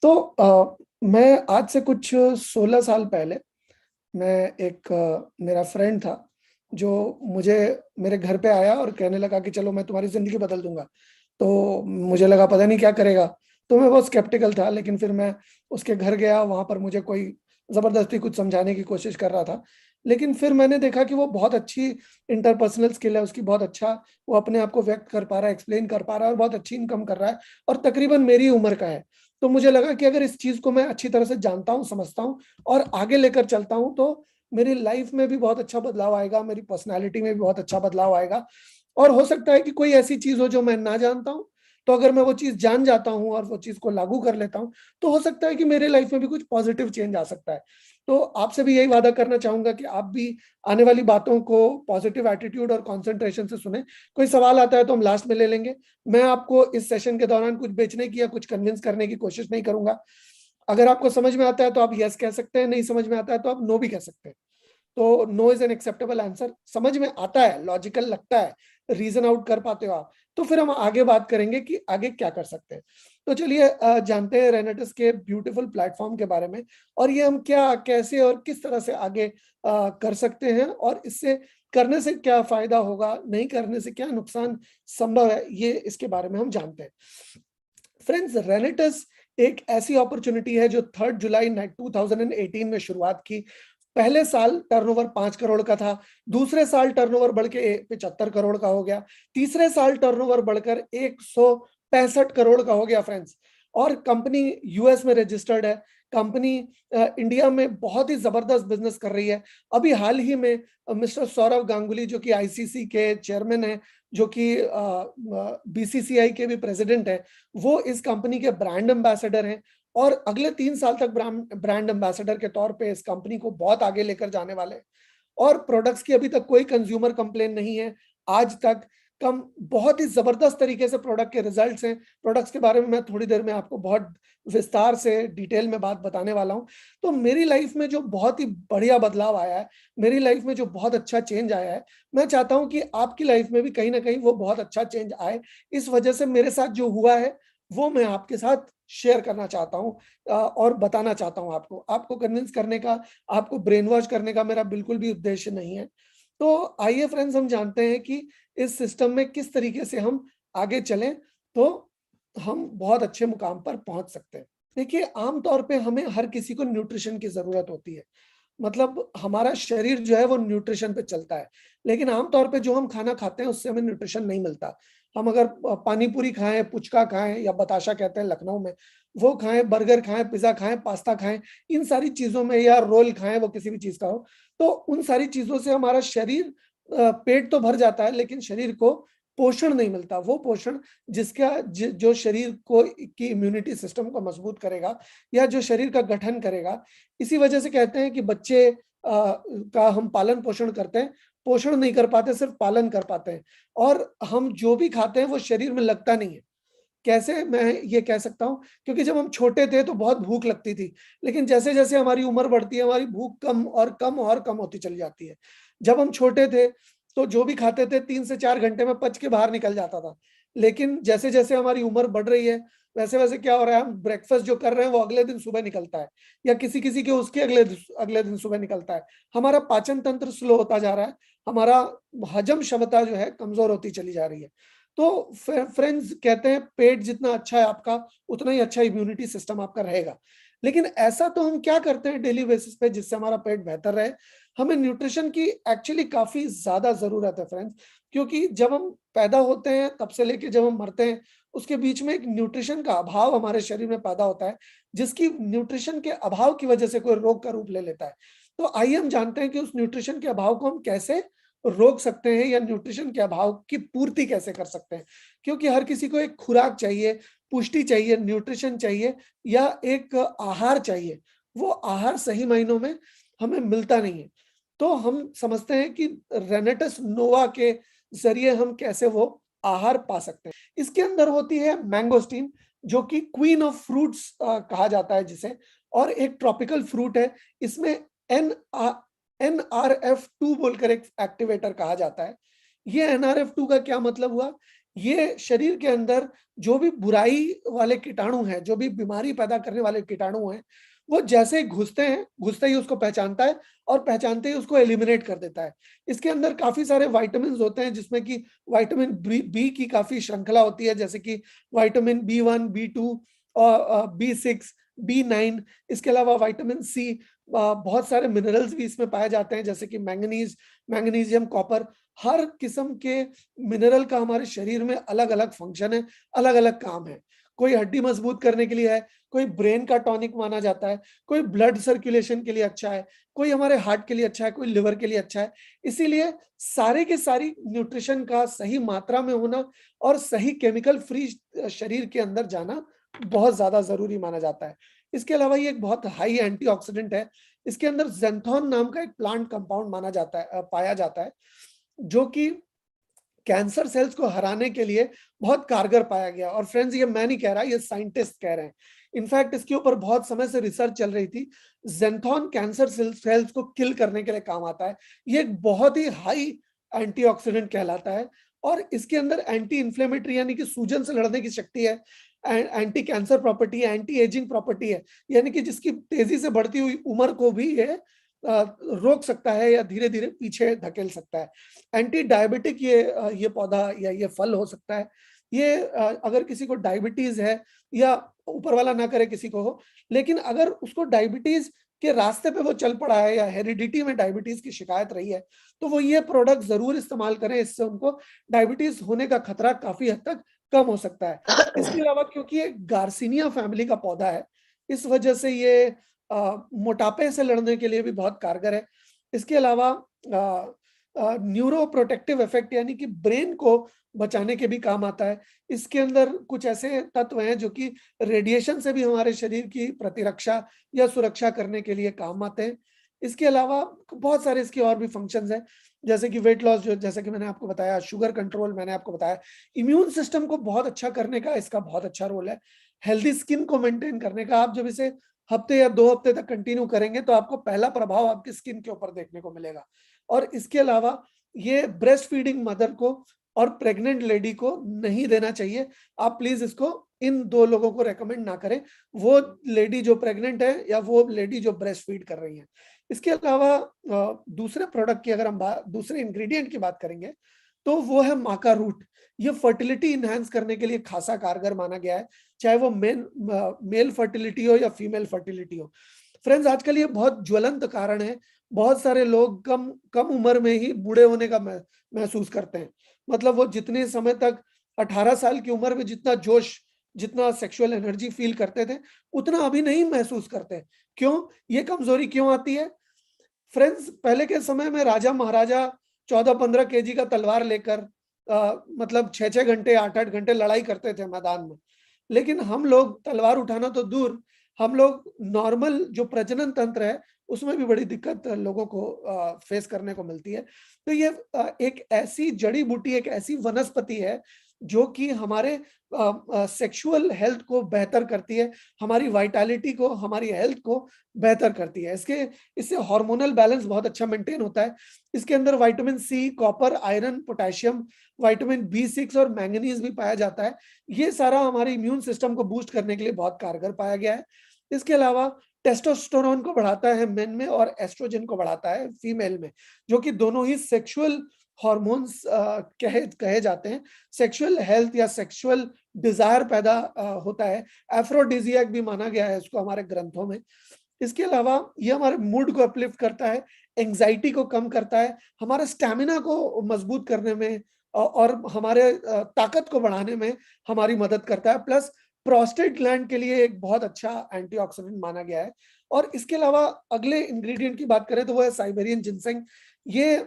तो मैं आज से कुछ 16 साल पहले मैं मेरा फ्रेंड था जो मुझे मेरे घर पे आया और कहने लगा कि चलो मैं तुम्हारी ज़िंदगी बदल दूँगा। तो मुझे लगा पता नहीं क्या करेगा, तो मैं बहुत स्केप्टिकल था, लेकिन फिर मैं उसके घर गया, वहाँ पर मुझे कोई ज़बरदस्ती कुछ समझाने की कोशिश कर रहा था। लेकिन फिर मैंने देखा कि वो बहुत अच्छी इंटरपर्सनल स्किल है उसकी, बहुत अच्छा वो अपने आप को व्यक्त कर पा रहा है, एक्सप्लेन कर पा रहा है और बहुत अच्छी इनकम कर रहा है और तकरीबन मेरी उम्र का है। तो मुझे लगा कि अगर इस चीज़ को मैं अच्छी तरह से जानता हूँ, समझता हूँ और आगे लेकर चलता हूँ, तो मेरी लाइफ में भी बहुत अच्छा बदलाव आएगा, मेरी पर्सनैलिटी में भी बहुत अच्छा बदलाव आएगा। और हो सकता है कि कोई ऐसी चीज़ हो जो मैं ना जानता हूँ, तो अगर मैं वो चीज़ जान जाता हूँ और वो चीज़ को लागू कर लेता हूँ, तो हो सकता है कि मेरे लाइफ में भी कुछ पॉजिटिव चेंज आ सकता है। तो आपसे भी यही वादा करना चाहूँगा कि आप भी आने वाली बातों को पॉजिटिव एटीट्यूड और कंसंट्रेशन से सुनें। कोई सवाल आता है तो हम लास्ट में ले लेंगे। मैं आपको इस सेशन के दौरान कुछ बेचने की या कुछ कन्विंस करने की कोशिश नहीं करूँगा। अगर आपको समझ में आता है तो आप येस कह सकते हैं, नहीं समझ में आता है तो आप नो भी कह सकते हैं। तो no is an acceptable answer. समझ में आता है, लॉजिकल लगता है, रीजन आउट कर पाते हो आप, तो फिर हम आगे बात करेंगे कि आगे क्या कर सकते हैं। तो चलिए जानते हैं रेनेटिस के ब्यूटीफुल प्लेटफॉर्म के बारे में और ये हम क्या, कैसे और किस तरह से आगे कर सकते हैं और इससे करने से क्या फायदा होगा, नहीं करने से क्या नुकसान संभव है, ये इसके बारे में हम जानते हैं। फ्रेंड्स, रेनेटिस एक ऐसी अपॉर्चुनिटी है जो 3 जुलाई 2018 में शुरुआत की। पहले साल टर्नओवर 5 करोड़ का था, दूसरे साल टर्नओवर बढ़ के 75 करोड़ का हो गया, तीसरे साल टर्नओवर बढ़कर 165 करोड़ का हो गया फ्रेंड्स। और कंपनी यूएस में रजिस्टर्ड है। कंपनी इंडिया में बहुत ही जबरदस्त बिजनेस कर रही है। अभी हाल ही में मिस्टर सौरव गांगुली जो कि आईसीसी के चेयरमैन है, जो कि बीसीसीआई के भी प्रेसिडेंट है, वो इस कंपनी के ब्रांड एम्बेसडर हैं और अगले 3 साल तक ब्रांड एम्बेसडर के तौर पे इस कंपनी को बहुत आगे लेकर जाने वाले हैं। और प्रोडक्ट्स की अभी तक कोई कंज्यूमर कंप्लेन नहीं है आज तक। कम बहुत ही जबरदस्त तरीके से प्रोडक्ट के रिजल्ट्स हैं। प्रोडक्ट्स के बारे में मैं थोड़ी देर में आपको बहुत विस्तार से डिटेल में बात बताने वाला हूं। तो मेरी लाइफ में जो बहुत ही बढ़िया बदलाव आया है, मेरी लाइफ में जो बहुत अच्छा चेंज आया है, मैं चाहता हूं कि आपकी लाइफ में भी कहीं ना कहीं वो बहुत अच्छा चेंज आए। इस वजह से मेरे साथ जो हुआ है वो मैं आपके साथ शेयर करना चाहता हूँ और बताना चाहता हूँ आपको। आपको कन्विंस करने का, आपको ब्रेन वॉश करने का मेरा बिल्कुल भी उद्देश्य नहीं है। तो आइए फ्रेंड्स, हम जानते हैं कि इस सिस्टम में किस तरीके से हम आगे चलें तो हम बहुत अच्छे मुकाम पर पहुंच सकते हैं। देखिए, आमतौर पे हमें हर किसी को न्यूट्रिशन की जरूरत होती है। मतलब हमारा शरीर जो है वो न्यूट्रिशन पे चलता है, लेकिन आमतौर पे जो हम खाना खाते हैं उससे हमें न्यूट्रिशन नहीं मिलता। हम अगर पानी पूरी खाएं, पुचका खाएं या बताशा कहते हैं लखनऊ में, वो खाएं, बर्गर खाएं, पिज्जा खाएं, पास्ता खाएं, इन सारी चीजों में, या रोल खाएं, वो किसी भी चीज का हो, तो उन सारी चीजों से हमारा शरीर, पेट तो भर जाता है लेकिन शरीर को पोषण नहीं मिलता। वो पोषण जो शरीर को की इम्यूनिटी सिस्टम को मजबूत करेगा या जो शरीर का गठन करेगा। इसी वजह से कहते हैं कि बच्चे का हम पालन पोषण करते हैं, पोषण नहीं कर पाते, सिर्फ पालन कर पाते हैं। और हम जो भी खाते हैं वो शरीर में लगता नहीं है। कैसे मैं ये कह सकता हूँ, क्योंकि जब हम छोटे थे तो बहुत भूख लगती थी, लेकिन जैसे जैसे हमारी उम्र बढ़ती है हमारी भूख कम और कम और कम होती चली जाती है। जब हम छोटे थे तो जो भी खाते थे 3 से 4 घंटे में पच के बाहर निकल जाता था, लेकिन जैसे जैसे हमारी उम्र बढ़ रही है वैसे वैसे क्या हो रहा है, हम ब्रेकफास्ट जो कर रहे हैं वो अगले दिन सुबह निकलता है, या किसी किसी के उसके अगले दिन सुबह निकलता है। हमारा पाचन तंत्र स्लो होता जा रहा है, हमारा हजम क्षमता जो है कमजोर होती चली जा रही है। तो फ्रेंड्स, कहते हैं पेट जितना अच्छा है आपका, उतना ही अच्छा इम्यूनिटी सिस्टम आपका रहेगा। लेकिन ऐसा तो हम क्या करते हैं डेली बेसिस पे जिससे हमारा पेट बेहतर रहे? हमें न्यूट्रिशन की एक्चुअली काफी ज्यादा जरूरत है फ्रेंड्स, क्योंकि जब हम पैदा होते हैं तब से लेके जब हम मरते हैं, उसके बीच में एक न्यूट्रिशन का अभाव हमारे शरीर में पैदा होता है, जिसकी न्यूट्रिशन के अभाव की वजह से कोई रोग का रूप ले लेता है। तो आइए हम जानते हैं कि उस न्यूट्रिशन के अभाव को हम कैसे रोक सकते हैं या न्यूट्रिशन के अभाव की पूर्ति कैसे कर सकते हैं। क्योंकि हर किसी को एक खुराक चाहिए, पुष्टि चाहिए, न्यूट्रिशन चाहिए, या एक आहार चाहिए। वो आहार सही मायनों में हमें मिलता नहीं है। तो हम समझते हैं कि रेनेटस नोवा के जरिए हम कैसे वो आहार पा सकते हैं। इसके अंदर होती है मैंगोस्टीन, जो कि क्वीन ऑफ फ्रूट्स कहा जाता है जिसे, और एक ट्रॉपिकल फ्रूट है। इसमें एन NRF2 बोलकर एक एक्टिवेटर कहा जाता है। ये NRF2 का क्या मतलब हुआ? ये शरीर के अंदर जो भी बुराई वाले कीटाणु हैं, जो भी बीमारी पैदा करने वाले कीटाणु हैं, वो जैसे ही घुसते हैं, घुसते ही उसको पहचानता है और पहचानते ही उसको एलिमिनेट कर देता है। इसके अंदर काफ़ी सारे विटामिन्स होते हैं, जिसमें कि विटामिन बी बी की काफ़ी श्रृंखला होती है, जैसे कि विटामिन बी1, बी2 और बी6, बी9। इसके अलावा विटामिन सी, बहुत सारे मिनरल्स भी इसमें पाए जाते हैं, जैसे कि मैंगनीज़, मैग्नीशियम, कॉपर। हर किस्म के मिनरल का हमारे शरीर में अलग-अलग फंक्शन है, अलग-अलग काम है। कोई हड्डी मजबूत करने के लिए है, कोई ब्रेन का टॉनिक माना जाता है, कोई ब्लड सर्कुलेशन के लिए अच्छा है, कोई हमारे हार्ट के लिए अच्छा है, कोई लिवर के लिए अच्छा है। इसीलिए सारे के सारी न्यूट्रिशन का सही मात्रा में होना और सही केमिकल फ्री शरीर के अंदर जाना बहुत ज़्यादा ज़रूरी माना जाता है। इसके अलावा ये एक बहुत हाई एंटीऑक्सीडेंट है। इसके अंदर ज़ैंथोन नाम का एक प्लांट कंपाउंड माना जाता है, पाया जाता है, जो कि कैंसर सेल्स को हराने के लिए बहुत कारगर पाया गया। और फ्रेंड्स, ये मैं नहीं कह रहा, ये साइंटिस्ट कह रहे हैं। इनफैक्ट इसके ऊपर बहुत समय से रिसर्च चल रही थी। ज़ैंथोन कैंसर सेल्स को किल करने के लिए काम आता है। ये एक बहुत ही हाई एंटीऑक्सीडेंट कहलाता है और इसके अंदर एंटी इन्फ्लेमेटरी यानी कि सूजन से लड़ने की शक्ति है, एंटी कैंसर प्रॉपर्टी है, एंटी एजिंग प्रॉपर्टी है, यानी कि जिसकी तेजी से बढ़ती हुई उम्र को भी ये रोक सकता है या धीरे-धीरे पीछे धकेल सकता है। एंटी डायबिटिक ये पौधा या ये फल हो सकता है। ये अगर किसी को डायबिटीज़ है या ऊपर वाला ना करे किसी को हो, लेकिन अगर उसको डायबिटीज़ के रास्ते पे वो चल पड़ा है या हेरिडिटी में डायबिटीज़ की शिकायत रही है, तो वो ये प्रोडक्ट ज़रूर इस्तेमाल करें। इससे उनको डायबिटीज़ होने का खतरा काफ़ी हद तक कम हो सकता है। इसके अलावा क्योंकि ये गार्सिनिया फैमिली का पौधा है, इस वजह से ये मोटापे से लड़ने के लिए भी बहुत कारगर है। इसके अलावा न्यूरो प्रोटेक्टिव इफेक्ट यानी कि ब्रेन को बचाने के भी काम आता है। इसके अंदर कुछ ऐसे तत्व हैं जो कि रेडिएशन से भी हमारे शरीर की प्रतिरक्षा या सुरक्षा करने के लिए काम आते हैं। इसके अलावा बहुत सारे इसके और भी फंक्शंस हैं, जैसे कि वेट लॉस, जो जैसे कि मैंने आपको बताया, शुगर कंट्रोल मैंने आपको बताया, इम्यून सिस्टम को बहुत अच्छा करने का इसका बहुत अच्छा रोल है। हेल्दी स्किन को मेंटेन करने का, आप जब इसे हफ्ते या 2 हफ्ते तक कंटिन्यू करेंगे तो आपको पहला प्रभाव आपकी स्किन के ऊपर देखने को मिलेगा। और इसके अलावा ये ब्रेस्ट फीडिंग मदर को और प्रेग्नेंट लेडी को नहीं देना चाहिए। आप प्लीज़ इसको इन 2 लोगों को रिकमेंड ना करें, वो लेडी जो प्रेग्नेंट है या वो लेडी जो ब्रेस्ट फीड कर रही हैं। इसके अलावा दूसरे प्रोडक्ट की अगर हम दूसरे इंग्रीडिएंट की बात करेंगे, तो वो है माका रूट। ये फर्टिलिटी एनहांस करने के लिए खासा कारगर माना गया है, चाहे वो मेल फर्टिलिटी हो या फीमेल फर्टिलिटी हो। फ्रेंड्स, आजकल ये बहुत ज्वलंत कारण है। बहुत सारे लोग कम कम उम्र में ही बूढ़े होने का महसूस करते हैं। मतलब वो जितने समय तक 18 साल की उम्र में जितना जोश, जितना सेक्सुअल एनर्जी फील करते थे, उतना अभी नहीं महसूस करते। क्यों? ये कमजोरी क्यों आती है? फ्रेंड्स, पहले के समय में राजा महाराजा 14-15 केजी का तलवार लेकर मतलब 6-6 घंटे, 8-8 घंटे लड़ाई करते थे मैदान में। लेकिन हम लोग तलवार उठाना तो दूर, हम लोग नॉर्मल जो प्रजनन तंत्र है, उसमें भी बड़ी दिक्कत लोगों को फेस करने को मिलती है। तो ये एक ऐसी जड़ी-बूटी, एक ऐसी वनस्पति है, जो कि हमारे सेक्सुअल हेल्थ को बेहतर करती है, हमारी वाइटैलिटी को, हमारी हेल्थ को बेहतर करती है। इससे हार्मोनल बैलेंस बहुत अच्छा मेंटेन होता है। इसके अंदर vitamin C, copper, iron, potassium, vitamin बी6 और मैंगनीज भी पाया जाता है। ये सारा हमारे इम्यून सिस्टम को बूस्ट करने के लिए बहुत कारगर पाया गया है। इसके अलावा टेस्टोस्टेरोन को बढ़ाता है मेन में और एस्ट्रोजन को बढ़ाता है फीमेल में, जो कि दोनों ही सेक्सुअल हार्मोन्स कहे कहे जाते हैं। सेक्सुअल हेल्थ या सेक्सुअल डिजायर पैदा होता है। एफ्रोडिजियक भी माना गया है इसको हमारे ग्रंथों में। इसके अलावा ये हमारे मूड को अपलिफ्ट करता है, एंग्जाइटी को कम करता है, हमारे स्टैमिना को मजबूत करने में और हमारे ताकत को बढ़ाने में हमारी मदद करता है। प्लस प्रोस्टेट ग्लैंड के लिए एक बहुत अच्छा एंटीऑक्सीडेंट माना गया है। और इसके अलावा अगले इंग्रेडिएंट की बात करें तो वो है साइबेरियन जिनसेंग। ये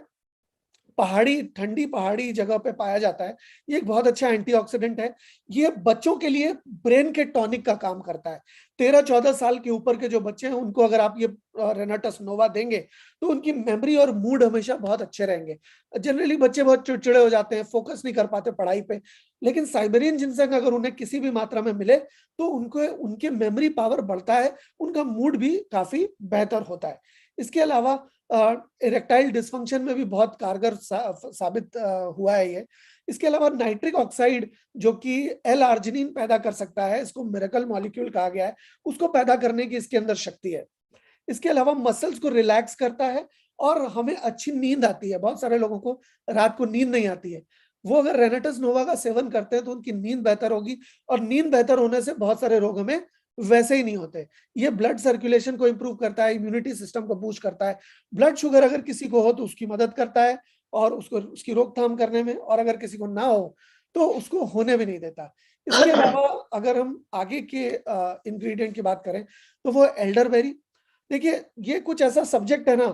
ठंडी पहाड़ी जगह पे पाया जाता है। ये एक बहुत अच्छा एंटीऑक्सीडेंट है। ये बच्चों के लिए ब्रेन के टॉनिक का काम करता है। 13-14 साल के ऊपर के जो बच्चे हैं, उनको अगर आप ये रेनाटस नोवा देंगे, तो उनकी मेमोरी और मूड हमेशा बहुत अच्छे रहेंगे। जनरली बच्चे बहुत चिड़चिड़े हो जाते हैं, फोकस नहीं कर पाते पढ़ाई पे। लेकिन साइबेरियन जिनसेंग अगर उन्हें किसी भी मात्रा में मिले, तो उनको उनकी मेमोरी पावर बढ़ता है, उनका मूड भी काफ़ी बेहतर होता है। इसके अलावा इरेक्टाइल डिस्फंक्शन में भी बहुत कारगर साबित हुआ है ये। इसके अलावा नाइट्रिक ऑक्साइड जो कि एल आर्जिनिन पैदा कर सकता है, इसको मिरेकल मॉलिक्यूल कहा गया है, उसको पैदा करने की इसके अंदर शक्ति है। इसके अलावा मसल्स को रिलैक्स करता है और हमें अच्छी नींद आती है। बहुत सारे लोगों को रात को नींद नहीं आती है, वो अगर रेनेटस नोवा का सेवन करते हैं तो उनकी नींद बेहतर होगी, और नींद बेहतर होने से बहुत सारे रोग हमें वैसे ही नहीं होते। ये ब्लड सर्कुलेशन को इंप्रूव करता है, इम्यूनिटी सिस्टम को बूस्ट करता है। ब्लड शुगर अगर किसी को हो तो उसकी मदद करता है और उसको उसकी रोकथाम करने में, और अगर किसी को ना हो तो उसको होने भी नहीं देता। इसके अलावा अगर हम आगे के इंग्रेडिएंट की बात करें तो वो एल्डरबेरी। देखिए, ये कुछ ऐसा सब्जेक्ट है ना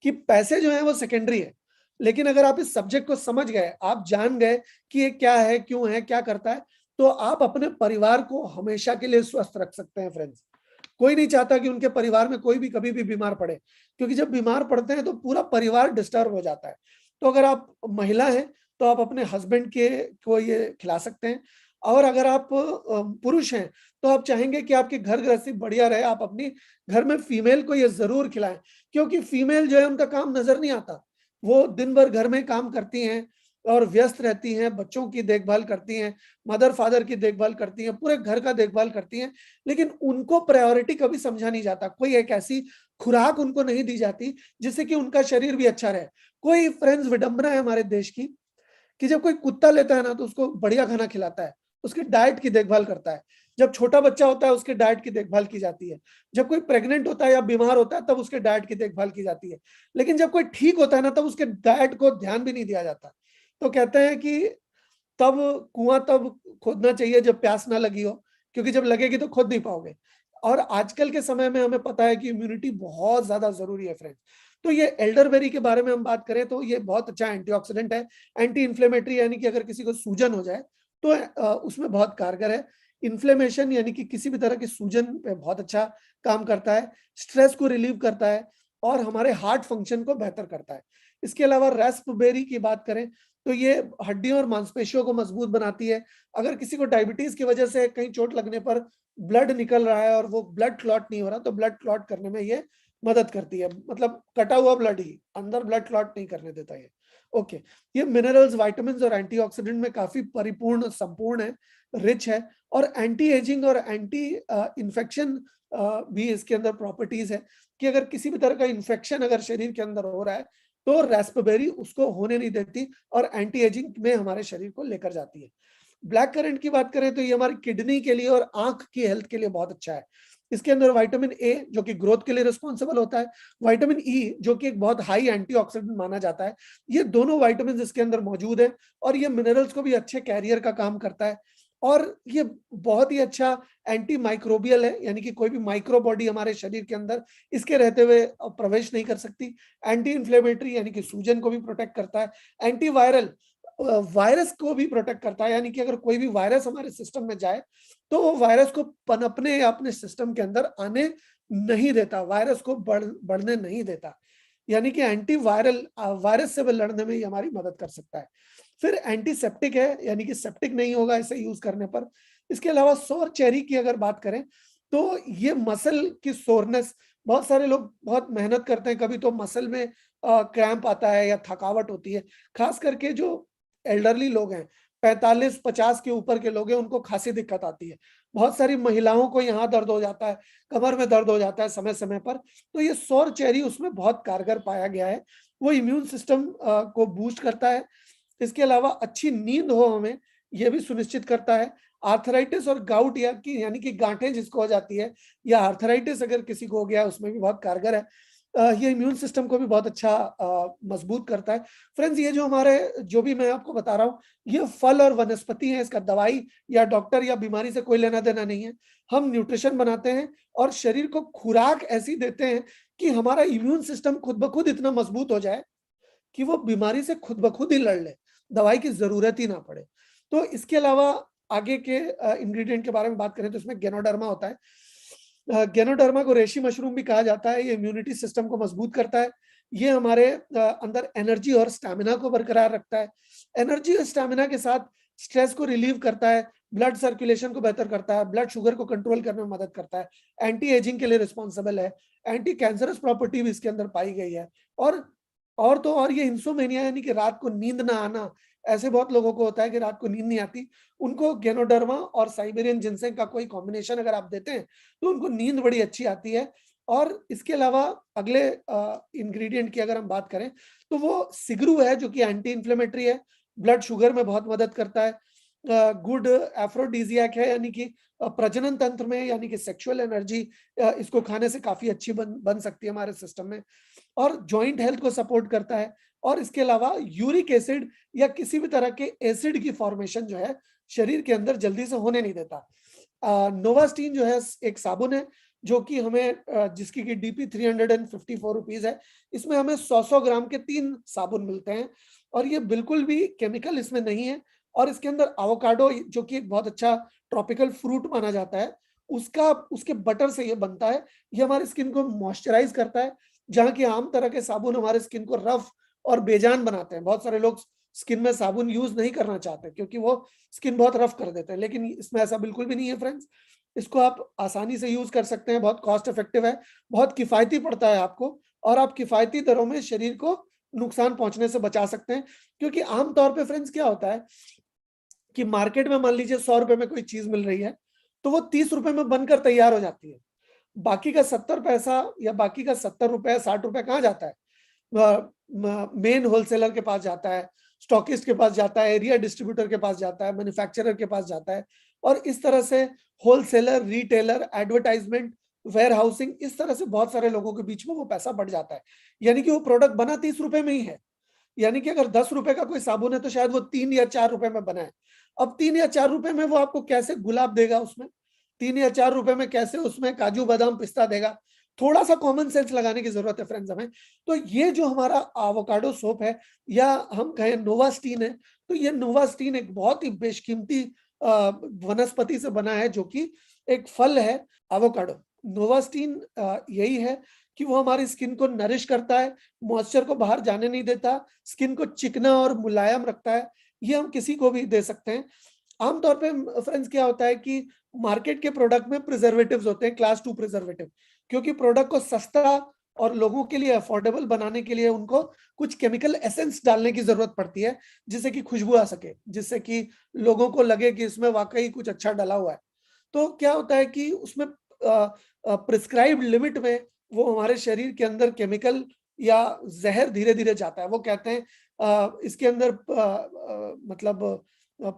कि पैसे जो है वो सेकेंडरी है, लेकिन अगर आप इस सब्जेक्ट को समझ गए, आप जान गए कि ये क्या है, क्यों है, क्या करता है, तो आप अपने परिवार को हमेशा के लिए स्वस्थ रख सकते हैं फ्रेंड्स। कोई नहीं चाहता कि उनके परिवार में कोई भी कभी भी बीमार पड़े, क्योंकि जब बीमार पड़ते हैं तो पूरा परिवार डिस्टर्ब हो जाता है। तो अगर आप महिला हैं तो आप अपने हस्बैंड के को ये खिला सकते हैं, और अगर आप पुरुष हैं तो आप चाहेंगे कि आपकी घर गृहस्थी बढ़िया रहे, आप अपनी घर में फीमेल को ये जरूर खिलाएं, क्योंकि फीमेल जो है उनका काम नजर नहीं आता। वो दिन भर घर में काम करती हैं और व्यस्त रहती हैं, बच्चों की देखभाल करती हैं, मदर फादर की देखभाल करती हैं, पूरे घर का देखभाल करती हैं, लेकिन उनको प्रायोरिटी कभी समझा नहीं जाता। कोई एक ऐसी खुराक उनको नहीं दी जाती जिससे कि उनका शरीर भी अच्छा रहे। कोई फ्रेंड्स विडंबना है हमारे देश की कि जब कोई कुत्ता लेता है ना तो उसको बढ़िया खाना खिलाता है, उसकी डाइट की देखभाल करता है। जब छोटा बच्चा होता है उसके डाइट की देखभाल की जाती है। जब कोई प्रेग्नेंट होता है या बीमार होता है तब उसके डाइट की देखभाल की जाती है। लेकिन जब कोई ठीक होता है ना तब उसके डाइट को ध्यान भी नहीं दिया जाता। तो कहते हैं कि तब कुआं तब खोदना चाहिए जब प्यास ना लगी हो, क्योंकि जब लगेगी तो खोद नहीं पाओगे। और आजकल के समय में हमें पता है कि इम्यूनिटी बहुत ज्यादा जरूरी है फ्रेंड्स। तो ये एल्डरबेरी के बारे में हम बात करें तो ये बहुत अच्छा एंटीऑक्सीडेंट है, एंटी इन्फ्लेमेटरी, यानी कि अगर किसी को सूजन हो जाए तो उसमें बहुत कारगर है। इन्फ्लेमेशन यानी कि किसी भी तरह की सूजन पे बहुत अच्छा काम करता है, स्ट्रेस को रिलीव करता है और हमारे हार्ट फंक्शन को बेहतर करता है। इसके अलावा रास्पबेरी की बात करें तो ये हड्डियों और मांसपेशियों को मजबूत बनाती है। अगर किसी को डायबिटीज की वजह से कहीं चोट लगने पर ब्लड निकल रहा है और वो ब्लड क्लॉट नहीं हो रहा, तो ब्लड क्लॉट करने में ये मदद करती है, मतलब कटा हुआ ब्लड ही, अंदर ब्लड क्लॉट नहीं करने देता ये। ओके, ये मिनरल्स, विटामिन्स और एंटीऑक्सीडेंट में काफी परिपूर्ण, संपूर्ण है, रिच है, और एंटी एजिंग और एंटी इन्फेक्शन भी इसके अंदर प्रॉपर्टीज है कि अगर किसी भी तरह का इन्फेक्शन अगर शरीर के अंदर हो रहा है तो रास्पबेरी उसको होने नहीं देती और एंटी एजिंग में हमारे शरीर को लेकर जाती है। ब्लैक करंट की बात करें तो ये हमारी किडनी के लिए और आंख की हेल्थ के लिए बहुत अच्छा है। इसके अंदर विटामिन ए जो कि ग्रोथ के लिए रिस्पॉन्सिबल होता है, विटामिन ई जो कि एक बहुत हाई एंटीऑक्सीडेंट माना जाता है, ये दोनों विटामिन इसके अंदर मौजूद है, और ये मिनरल्स को भी अच्छे कैरियर का काम करता है। और ये बहुत ही अच्छा एंटी माइक्रोबियल है, यानी कि कोई भी माइक्रो बॉडी हमारे शरीर के अंदर इसके रहते हुए प्रवेश नहीं कर सकती। एंटी इन्फ्लेमेटरी यानी कि सूजन को भी प्रोटेक्ट करता है। एंटी वायरल, वायरस को भी प्रोटेक्ट करता है, यानी कि अगर कोई भी वायरस हमारे सिस्टम में जाए तो वो वायरस को पनपने या अपने सिस्टम के अंदर आने नहीं देता, वायरस को बढ़ने नहीं देता, यानी कि एंटी वायरल, वायरस से लड़ने में ये हमारी मदद कर सकता है। फिर एंटीसेप्टिक है, यानी कि सेप्टिक नहीं होगा इसे यूज करने पर। इसके अलावा सोर चेरी की अगर बात करें तो ये मसल की सोरनेस, बहुत सारे लोग बहुत मेहनत करते हैं, कभी तो मसल में क्रैम्प आता है या थकावट होती है, खास करके जो एल्डरली लोग हैं, 45-50 के ऊपर के लोग हैं, उनको खासी दिक्कत आती है। बहुत सारी महिलाओं को यहाँ दर्द हो जाता है, कमर में दर्द हो जाता है समय समय पर, तो ये सौर चेरी उसमें बहुत कारगर पाया गया है। वो इम्यून सिस्टम को बूस्ट करता है। इसके अलावा अच्छी नींद हो हमें, ये भी सुनिश्चित करता है। आर्थराइटिस और गाउट या की यानी कि गांठें जिसको हो जाती है, या आर्थराइटिस अगर किसी को हो गया है, उसमें भी बहुत कारगर है। ये इम्यून सिस्टम को भी बहुत अच्छा मजबूत करता है। फ्रेंड्स, ये जो हमारे जो भी मैं आपको बता रहा हूँ, ये फल और वनस्पति है, इसका दवाई या डॉक्टर या बीमारी से कोई लेना देना नहीं है। हम न्यूट्रिशन बनाते हैं और शरीर को खुराक ऐसी देते हैं कि हमारा इम्यून सिस्टम खुद ब खुद इतना मजबूत हो जाए कि वो बीमारी से खुद ब खुद ही लड़ ले, दवाई की जरूरत ही ना पड़े। तो इसके अलावा आगे के इंग्रेडिएंट के बारे में बात करें तो इसमें गेनोडर्मा होता है। गेनोडर्मा को रेशी मशरूम भी कहा जाता है। ये इम्यूनिटी सिस्टम को मजबूत करता है। ये हमारे अंदर एनर्जी और स्टैमिना को बरकरार रखता है। एनर्जी और स्टैमिना के साथ स्ट्रेस को रिलीव करता है, ब्लड सर्कुलेशन को बेहतर करता है, ब्लड शुगर को कंट्रोल करने में मदद करता है, एंटी एजिंग के लिए रिस्पॉन्सिबल है, एंटी कैंसरस प्रॉपर्टी भी इसके अंदर पाई गई है। और तो और ये इंसोमेनिया यानी कि रात को नींद ना आना, ऐसे बहुत लोगों को होता है कि रात को नींद नहीं आती, उनको गैनोडर्मा और साइबेरियन जिनसेंग का कोई कॉम्बिनेशन अगर आप देते हैं, तो उनको नींद बड़ी अच्छी आती है। और इसके अलावा अगले इंग्रेडिएंट की अगर हम बात करें, तो वो सिगरू है जो कि एंटी इन्फ्लेमेटरी है, ब्लड शुगर में बहुत मदद करता है, गुड एफ्रोडीजियक है, यानी कि प्रजनन तंत्र में, यानी कि सेक्सुअल एनर्जी इसको खाने से काफ़ी अच्छी बन सकती है हमारे सिस्टम में, और जॉइंट हेल्थ को सपोर्ट करता है। और इसके अलावा यूरिक एसिड या किसी भी तरह के एसिड की फॉर्मेशन जो है शरीर के अंदर जल्दी से होने नहीं देता। नोवास्टीन जो है एक साबुन है जो कि हमें जिसकी की डीपी 354 रुपीज है, इसमें हमें 100 ग्राम के 3 साबुन मिलते हैं, और ये बिल्कुल भी केमिकल इसमें नहीं है। और इसके अंदर एवोकाडो जो कि एक बहुत अच्छा ट्रॉपिकल फ्रूट माना जाता है, उसका उसके बटर से ये बनता है। ये हमारी स्किन को मॉइस्चराइज करता है, जहाँ की आम तरह के साबुन हमारे स्किन को रफ और बेजान बनाते हैं। बहुत सारे लोग स्किन में साबुन यूज नहीं करना चाहते क्योंकि वो स्किन बहुत रफ कर देते हैं, लेकिन इसमें ऐसा बिल्कुल भी नहीं है फ्रेंड्स। इसको आप आसानी से यूज कर सकते हैं, बहुत कॉस्ट इफेक्टिव है, बहुत किफायती पड़ता है आपको, और आप किफायती दरों में शरीर को नुकसान पहुंचने से बचा सकते हैं। क्योंकि आमतौर पे फ्रेंड्स क्या होता है कि मार्केट में मान लीजिए 100 रुपए में कोई चीज मिल रही है, तो वो 30 रुपए में बनकर तैयार हो जाती है। बाकी का 70 पैसा या बाकी का 70 रुपए 60 रुपए कहाँ जाता है? मेन होलसेलर के पास जाता है, स्टॉकिस्ट के पास जाता है, एरिया डिस्ट्रीब्यूटर के पास जाता है, मैन्युफैक्चरर के पास जाता है, और इस तरह से wholesaler, retailer, advertisement, warehousing, इस तरह से बहुत सारे लोगों के बीच में वो पैसा बढ़ जाता है। यानी कि वो प्रोडक्ट बना 30 रुपए में ही है, यानी कि अगर 10 रुपए का कोई साबुन है तो शायद वो 3 या 4 रुपए में बना है। अब 3 या 4 रुपए में वो आपको कैसे गुलाब देगा उसमें, 3 या 4 रुपए में कैसे उसमें काजू बादाम पिस्ता देगा? थोड़ा सा कॉमन सेंस लगाने की जरूरत है फ्रेंड्स हमें। तो ये जो हमारा एवोकाडो सोप है, या हम कहें नोवास्टीन है, तो ये नोवास्टीन एक बहुत ही बेशकीमती वनस्पति से बना है, जो कि एक फल है एवोकाडो। नोवास्टीन यही है कि वो हमारी स्किन को नरिश करता है, मॉइस्चर को बाहर जाने नहीं देता, स्किन को चिकना और मुलायम रखता है। ये हम किसी को भी दे सकते हैं। आमतौर पे फ्रेंड्स क्या होता है कि मार्केट के प्रोडक्ट में प्रिजर्वेटिव्स होते हैं, क्लास 2 प्रिजर्वेटिव, क्योंकि प्रोडक्ट को सस्ता और लोगों के लिए अफोर्डेबल बनाने के लिए उनको कुछ केमिकल एसेंस डालने की जरूरत पड़ती है, जिससे कि खुशबू आ सके, जिससे कि लोगों को लगे कि इसमें वाकई कुछ अच्छा डाला हुआ है। तो क्या होता है कि उसमें प्रिस्क्राइब्ड लिमिट में वो हमारे शरीर के अंदर केमिकल या जहर धीरे धीरे जाता है। वो कहते हैं इसके अंदर मतलब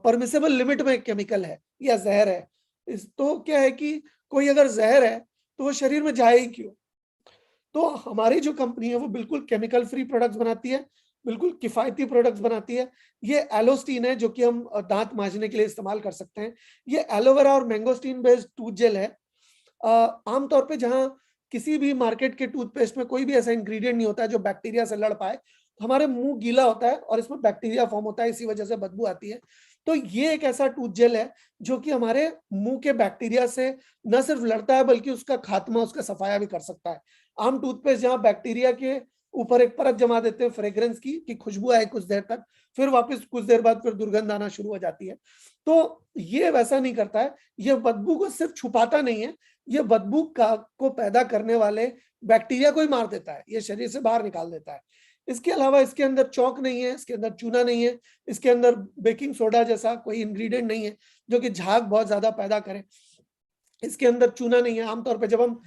परमिसेबल लिमिट में केमिकल है या जहर है। इस तो क्या है कि कोई अगर जहर है तो वो शरीर में जाए ही क्यों? तो हमारी जो कंपनी है वो बिल्कुल केमिकल फ्री प्रोडक्ट्स बनाती है, बिल्कुल किफायती प्रोडक्ट्स बनाती है। ये एलोस्टीन है जो कि हम दांत मांजने के लिए इस्तेमाल कर सकते हैं। ये एलोवेरा और मैंगोस्टीन बेस्ड टूथ जेल है। आमतौर पे जहाँ किसी भी मार्केट के टूथपेस्ट में कोई भी ऐसा इंग्रेडिएंट नहीं होता है जो बैक्टीरिया से लड़ पाए। हमारे मुंह गीला होता है और इसमें बैक्टीरिया फॉर्म होता है, इसी वजह से बदबू आती है। तो ये एक ऐसा टूथ जेल है जो कि हमारे मुंह के बैक्टीरिया से न सिर्फ लड़ता है बल्कि उसका खात्मा, उसका सफाया भी कर सकता है। आम टूथपेस्ट जहाँ बैक्टीरिया के ऊपर एक परत जमा देते हैं फ्रेग्रेंस की कि खुशबू आए कुछ देर तक, फिर वापस कुछ देर बाद फिर दुर्गंध आना शुरू हो जाती है। तो ये वैसा नहीं करता है, ये बदबू को सिर्फ छुपाता नहीं है, ये बदबू का को पैदा करने वाले बैक्टीरिया को ही मार देता है, ये शरीर से बाहर निकाल देता है। इसके अलावा इसके अंदर चौक नहीं है, इसके अंदर चूना नहीं है, इसके अंदर बेकिंग सोडा जैसा कोई इंग्रेडिएंट नहीं है जो कि झाग बहुत ज्यादा पैदा करे। इसके अंदर चूना नहीं है। आमतौर पे जब हम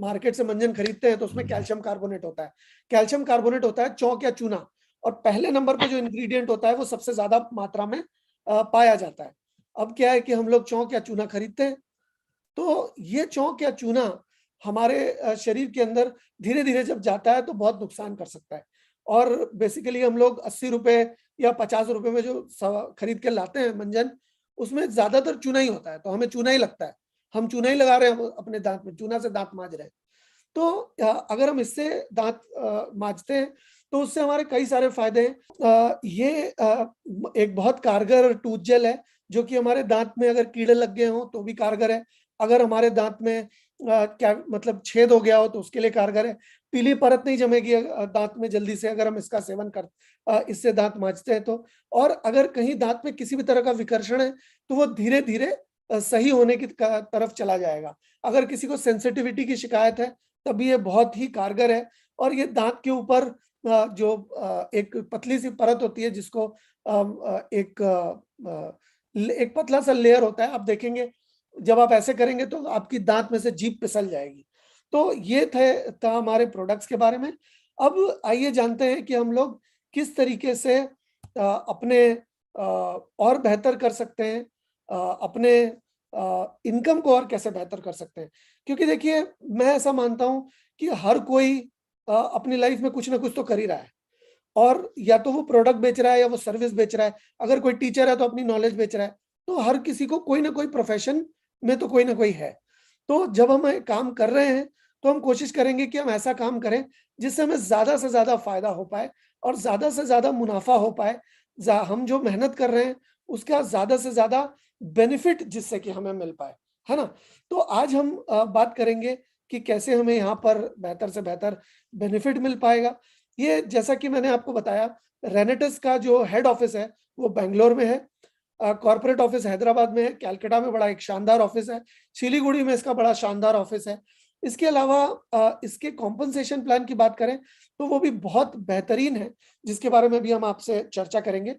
मार्केट से मंजन खरीदते हैं तो उसमें कैल्शियम कार्बोनेट होता है। कैल्शियम कार्बोनेट होता है चौक या चूना, और पहले नंबर पे जो इंग्रेडिएंट होता है वो सबसे ज्यादा मात्रा में पाया जाता है। अब क्या है कि हम लोग चौक या चूना खरीदते हैं, तो ये चौक या चूना हमारे शरीर के अंदर धीरे धीरे जब जाता है तो बहुत नुकसान कर सकता है। और बेसिकली हम लोग 80 रुपए या 50 रुपए में जो खरीद के लाते हैं मंजन, उसमें ज्यादातर चूना ही होता है, तो हमें चूना ही लगता है, हम चूना ही लगा रहे हैं अपने दांत में, चूना से दांत मांज रहे हैं। तो अगर हम इससे दांत मांजते हैं तो उससे हमारे कई सारे फायदे हैं। ये एक बहुत कारगर टूथ जेल है जो कि हमारे दांत में अगर कीड़े लग गए हों तो भी कारगर है। अगर हमारे दांत में क्या मतलब छेद हो गया हो तो उसके लिए कारगर है। पीली परत नहीं जमेगी दांत में जल्दी से अगर हम इसका सेवन कर इससे दांत मांजते हैं तो। और अगर कहीं दांत में किसी भी तरह का विकर्षण है तो वो धीरे धीरे सही होने की तरफ चला जाएगा। अगर किसी को सेंसिटिविटी की शिकायत है तब ये बहुत ही कारगर है। और ये दांत के ऊपर एक पतली सी परत होती है जिसको एक पतला सा लेयर होता है, आप देखेंगे जब आप ऐसे करेंगे तो आपकी दांत में से जीभ फिसल जाएगी। तो ये था हमारे प्रोडक्ट्स के बारे में। अब आइए जानते हैं कि हम लोग किस तरीके से अपने और बेहतर कर सकते हैं, अपने इनकम को और कैसे बेहतर कर सकते हैं। क्योंकि देखिए, मैं ऐसा मानता हूँ कि हर कोई अपनी लाइफ में कुछ ना कुछ तो कर ही रहा है, और या तो वो प्रोडक्ट बेच रहा है या वो सर्विस बेच रहा है। अगर कोई टीचर है तो अपनी नॉलेज बेच रहा है। तो हर किसी को कोई ना कोई प्रोफेशन में तो कोई ना कोई है। तो जब हम काम कर रहे हैं तो हम कोशिश करेंगे कि हम ऐसा काम करें जिससे हमें ज़्यादा से ज़्यादा फ़ायदा हो पाए और ज़्यादा से ज़्यादा मुनाफ़ा हो पाए। हम जो मेहनत कर रहे हैं उसका ज़्यादा से ज़्यादा बेनिफिट जिससे कि हमें मिल पाए, है ना? तो आज हम बात करेंगे कि कैसे हमें यहाँ पर बेहतर से बेहतर बेनिफिट मिल पाएगा। ये जैसा कि मैंने आपको बताया, रेनेटस का जो हेड ऑफिस है वो बैंगलोर में है। कॉर्पोरेट ऑफिस हैदराबाद में है, कलकत्ता में बड़ा एक शानदार ऑफिस है, सिलीगुड़ी में इसका बड़ा शानदार ऑफिस है। इसके अलावा इसके कॉम्पेंसेशन प्लान की बात करें तो वो भी बहुत बेहतरीन है, जिसके बारे में भी हम आपसे चर्चा करेंगे।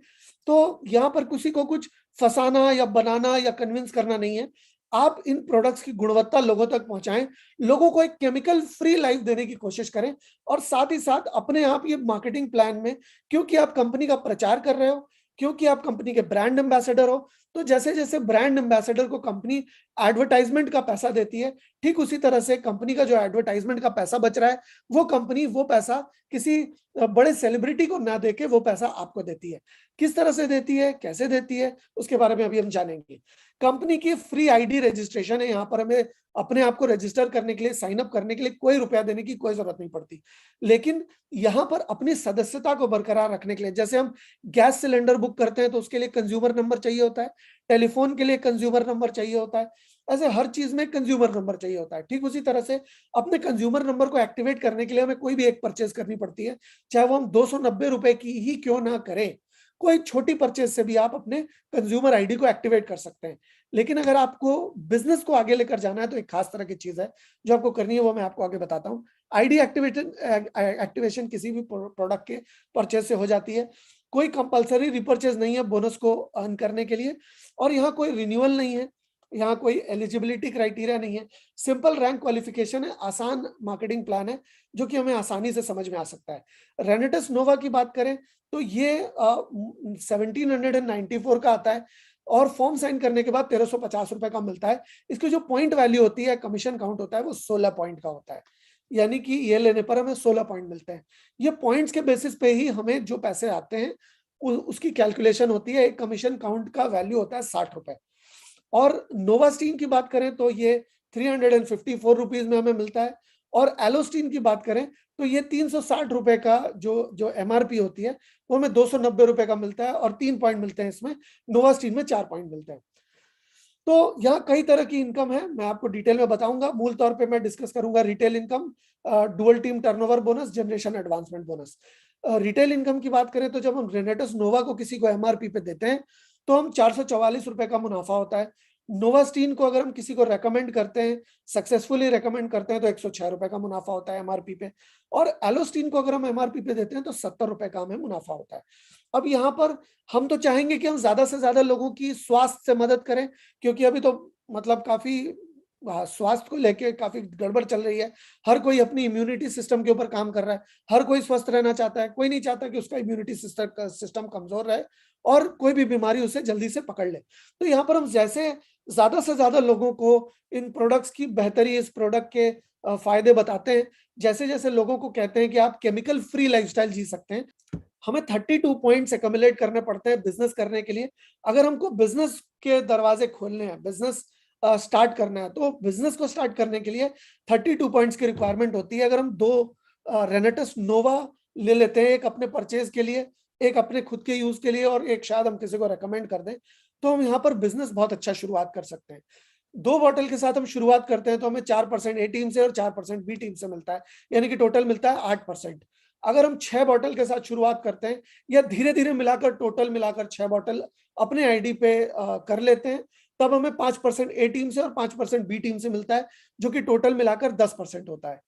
तो यहाँ पर किसी को कुछ फँसाना या बनाना या कन्विंस करना नहीं है। आप इन प्रोडक्ट्स की गुणवत्ता लोगों तक पहुँचाएँ, लोगों को एक केमिकल फ्री लाइफ देने की कोशिश करें, और साथ ही साथ अपने आप ये मार्केटिंग प्लान में, क्योंकि आप कंपनी का प्रचार कर रहे हो, क्योंकि आप कंपनी के ब्रांड एम्बेसडर हो, तो जैसे-जैसे ब्रांड एम्बेसडर को कंपनी एडवर्टाइजमेंट का पैसा देती है, ठीक उसी तरह से कंपनी का जो एडवर्टाइजमेंट का पैसा बच रहा है, वो कंपनी वो पैसा किसी बड़े सेलिब्रिटी को ना देके वो पैसा आपको देती है। किस तरह से देती है, कैसे देती है, उसके बारे में अभी हम जानेंगे। कंपनी की फ्री आईडी रजिस्ट्रेशन है, यहाँ पर हमें अपने आप को रजिस्टर करने के लिए, साइन अप करने के लिए कोई रुपया देने की कोई ज़रूरत नहीं पड़ती। लेकिन यहाँ पर अपनी सदस्यता को बरकरार रखने के लिए, जैसे हम गैस सिलेंडर बुक करते हैं तो उसके लिए कंज्यूमर नंबर चाहिए होता है, टेलीफ़ोन के लिए कंज्यूमर नंबर चाहिए होता है, ऐसे हर चीज़ में कंज्यूमर नंबर चाहिए होता है। ठीक उसी तरह से अपने कंज्यूमर नंबर को एक्टिवेट करने के लिए हमें कोई भी एक परचेज़ करनी पड़ती है, चाहे वो हम ₹290 की ही क्यों ना करें। कोई छोटी परचेज़ से भी आप अपने कंज्यूमर आईडी को एक्टिवेट कर सकते हैं। लेकिन अगर आपको बिज़नेस को आगे लेकर जाना है तो एक खास तरह की चीज़ है, जो आपको करनी है वो मैं आपको आगे बताता हूँ। आईडी एक्टिवेशन किसी भी प्रोडक्ट के परचेज़ से हो जाती है। कोई कंपल्सरी रीपरचेज़ नहीं है बोनस को अर्न करने के लिए, और यहाँ कोई रिन्यूअल नहीं है, यहाँ कोई एलिजिबिलिटी क्राइटेरिया नहीं है। सिंपल रैंक क्वालिफिकेशन है, आसान मार्केटिंग प्लान है, जो कि हमें आसानी से समझ में आ सकता है। रेनेटस नोवा की बात करें तो ये 1794 का आता है, और फॉर्म साइन करने के बाद ₹1350 का मिलता है। इसकी जो पॉइंट वैल्यू होती है, कमीशन काउंट होता है, वो 16 पॉइंट का होता है। यानी कि ये लेने पर हमें 16 पॉइंट मिलते हैं। ये पॉइंट्स के बेसिस पे ही हमें जो पैसे आते हैं, उसकी कैलकुलेशन होती है। एक कमीशन काउंट का वैल्यू होता है ₹60। और नोवास्टीन की बात करें तो ये ₹354 में हमें मिलता है, और एलोस्टीन की बात करें तो ये ₹360 का जो एमआरपी होती है, वो हमें ₹290 का मिलता है, और 3 पॉइंट मिलते हैं इसमें। नोवास्टीन में 4 पॉइंट मिलते हैं। तो यहाँ कई तरह की इनकम है, मैं आपको डिटेल में बताऊंगा। मूल तौर पे मैं डिस्कस करूंगा retail income, dual team turnover bonus, generation advancement bonus. Retail income की बात करें तो जब हम रेनेटस नोवा को किसी को एमआरपी पे देते हैं तो हम ₹444 का मुनाफा होता है। नोवास्टीन को अगर हम किसी को रेकमेंड करते हैं, सक्सेसफुली रेकमेंड करते हैं, तो ₹106 का मुनाफा होता है एमआरपी पे। और एलोस्टीन को अगर हम एमआरपी पे देते हैं तो ₹70 का हमें मुनाफा होता है। अब यहाँ पर हम तो चाहेंगे कि हम ज्यादा से ज्यादा लोगों की स्वास्थ्य से मदद करें, क्योंकि अभी तो मतलब काफ़ी स्वास्थ्य को लेके काफ़ी गड़बड़ चल रही है। हर कोई अपनी इम्यूनिटी सिस्टम के ऊपर काम कर रहा है। हर कोई स्वस्थ रहना चाहता है। कोई नहीं चाहता कि उसका इम्यूनिटी सिस्टम कमज़ोर रहे और कोई भी बीमारी उसे जल्दी से पकड़ ले। तो यहाँ पर हम जैसे ज़्यादा से ज़्यादा लोगों को इन प्रोडक्ट्स की बेहतरी, इस प्रोडक्ट के फ़ायदे बताते हैं, जैसे-जैसे लोगों को कहते हैं कि आप केमिकल फ्री लाइफ़स्टाइल जी सकते हैं, हमें 32 पॉइंट्स एक्युमुलेट करने पड़ते हैं बिज़नेस करने के लिए। अगर हमको बिज़नेस के दरवाज़े खोलने हैं, बिज़नेस स्टार्ट करना है, तो बिज़नेस को स्टार्ट करने के लिए 32 पॉइंट्स की रिक्वायरमेंट होती है। अगर हम 2 रेनेटस नोवा ले लेते हैं, एक अपने परचेज़ के लिए, एक अपने खुद के यूज़ के लिए, और एक शायद हम किसी को रिकमेंड कर दें, तो हम यहाँ पर बिज़नेस बहुत अच्छा शुरुआत कर सकते हैं। 2 बॉटल के साथ हम शुरुआत करते हैं तो हमें 4% ए टीम से और 4% बी टीम से मिलता है, यानी कि टोटल मिलता है 8%। अगर हम 6 बॉटल के साथ शुरुआत करते हैं, या धीरे-धीरे मिलाकर टोटल मिलाकर 6 बॉटल अपने आईडी पे कर लेते हैं, तब हमें 5% ए टीम से और 5% बी टीम से मिलता है, जो कि टोटल मिलाकर 10% होता है।